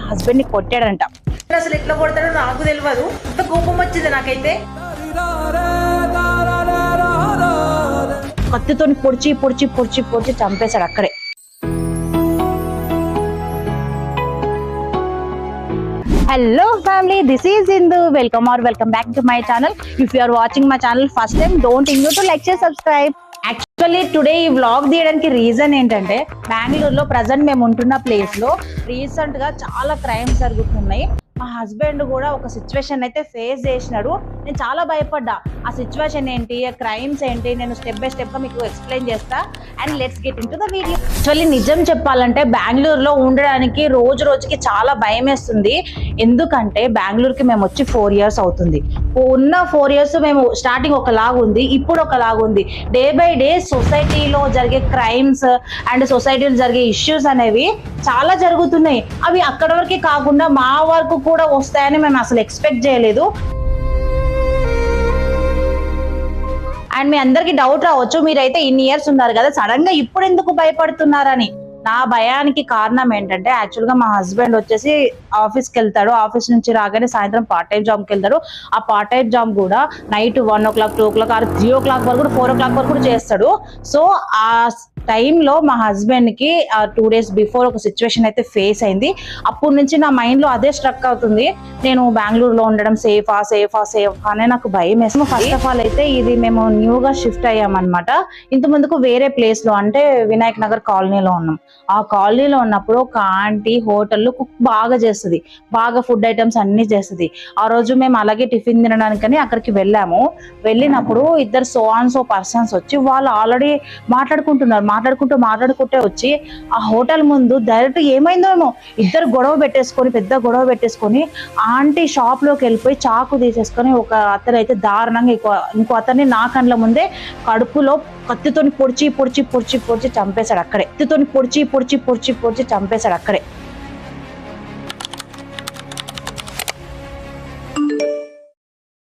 Husband ని కొట్టాడంట. అసలు ఎట్లా కొడతాడో నాకు తెలియదు. అంత కోపం వచ్చింది నాకైతే. కత్తితో పొడిచి పొడిచి పొడిచి పొడిచి చంపేశాడు అక్కడే. Hello family, this is Indu. Welcome back to my channel. If you are watching my channel first time, don't forget to like, share, subscribe. Actually today ఈ వ్లాగ్ తీయడానికి రీజన్ ఏంటంటే, బెంగళూరులో ప్రజెంట్ మేము ఉంటున్న ప్లేస్ లో రీసెంట్ గా చాలా crimes జరుగుతున్నాయి. మా హస్బెండ్ కూడా ఒక సిచ్యువేషన్ అయితే ఫేస్ చేసినాడు. నేను చాలా భయపడ్డా. ఆ సిచ్యువేషన్ ఏంటి, ఆ క్రైమ్స్ ఏంటి, నేను స్టెప్ బై స్టెప్ గా మీకు ఎక్స్ప్లెయిన్ చేస్తా. And let's get in to the video. Actually నిజం చెప్పాలంటే బెంగళూరులో ఉండడానికి రోజు రోజుకి చాలా భయం వేస్తుంది. ఎందుకంటే బెంగళూరుకి మేము వచ్చి 4 years అవుతుంది. ఉన్న 4 years మేము స్టార్టింగ్ ఒకలాగా ఉంది, ఇప్పుడు ఒకలాగా ఉంది. డే బై డే సొసైటీలో జరిగే క్రైమ్స్ అండ్ సొసైటీలో జరిగే ఇష్యూస్ అనేవి చాలా జరుగుతున్నాయి. అవి అక్కడ వరకే కాకుండా మా వరకు కూడా వస్తాయని మేము అసలు ఎక్స్పెక్ట్ చేయలేదు. అండ్ మీ అందరికి డౌట్ రావచ్చు, మీరైతే ఇన్ని ఇయర్స్ ఉన్నారు కదా, సడన్ గా ఇప్పుడు ఎందుకు భయపడుతున్నారని. నా భయానికి కారణం ఏంటంటే, యాక్చువల్ గా మా హస్బెండ్ వచ్చేసి ఆఫీస్కి వెళ్తాడు. ఆఫీస్ నుంచి రాగానే సాయంత్రం పార్ట్ టైం జాబ్కి వెళ్తాడు. ఆ పార్ట్ టైం జాబ్ కూడా నైట్ 1 o'clock 2 o'clock 3 o'clock వరకు కూడా 4 o'clock వరకు కూడా చేస్తాడు. సో ఆ టైంలో మా హస్బెండ్ కి 2 days బిఫోర్ ఒక సిచ్యువేషన్ అయితే ఫేస్ అయింది. అప్పటి నుంచి నా మైండ్ లో అదే స్ట్రక్ అవుతుంది. నేను బెంగళూరులో ఉండడం సేఫా అనే నాకు భయం వేస్తాము. ఫస్ట్ ఆఫ్ ఆల్ అయితే ఇది మేము న్యూగా షిఫ్ట్ అయ్యామన్నమాట. ఇంత ముందుకు వేరే ప్లేస్ లో, అంటే వినాయక్ నగర్ కాలనీలో ఉన్నాం. ఆ కాలనీలో ఉన్నప్పుడు ఒక ఆంటీ హోటల్లో కుక్ బాగా చేస్తుంది, బాగా ఫుడ్ ఐటమ్స్ అన్ని చేస్తుంది. ఆ రోజు మేము అలాగే టిఫిన్ తినడానికని అక్కడికి వెళ్ళాము. వెళ్ళినప్పుడు ఇద్దరు సో పర్సన్స్ వచ్చి వాళ్ళు ఆల్రెడీ మాట్లాడుకుంటే వచ్చి ఆ హోటల్ ముందు డైరెక్ట్ ఏమైందేమో ఇద్దరు పెద్ద గొడవ పెట్టేసుకొని ఆంటీ షాప్ లోకి వెళ్ళిపోయి చాకు తీసేసుకొని ఒక అతను అయితే దారుణంగా ఇంకో అతన్ని నా కండ్ల ముందే కడుపులో కత్తితో పొడిచి చంపేశాడు అక్కడే. కత్తితో పొడిచి చంపేశాడు అక్కడే.